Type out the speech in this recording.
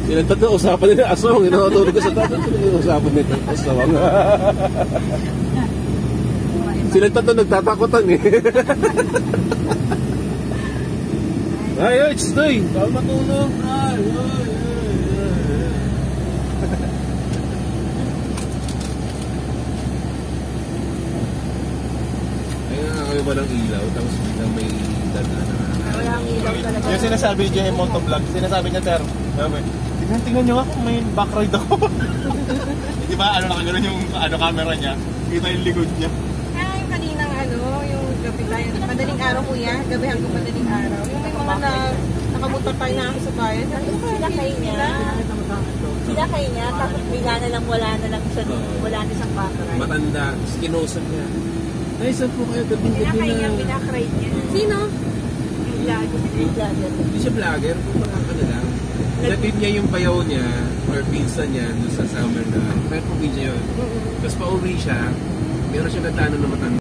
Silang tatlo, usapan nila aswang. Nakatulog ka sa tatlo, usapan nila aswang. Silang tatlo nagtatakotan eh. Ay, ay, stoy! Bawal matulog! Ay, ay, ay. Kayo ba ng ilaw, tapos biglang may dana na... Walang ilaw talaga. Yung sinasabi ni J.M. Montovlog, sinasabi niya, sir, tingnan nyo nga kung may backride ako. Di ba, nakagano'n yung camera niya, kita yung likod niya. Kaya yung kaninang yung gabi tayo, madaling araw kuya, gabi hanggang madaling araw. Yung may mga nakamotor tayo na ako sa bayan. Sila kayo niya, tapos bigla na lang wala na siyang backride. Matanda, kinosap niya. Ay, saan po kayo gabi-gabi na? Sila kayo niya, binakride niya. Sino? Yung vlogger. Hindi siya vlogger, kung makakano lang. Napid niya yung bayaw niya, or pinsan niya, doon sa summer na, may probinsya yun. Tapos pauwi siya, meron siya natano na matanda.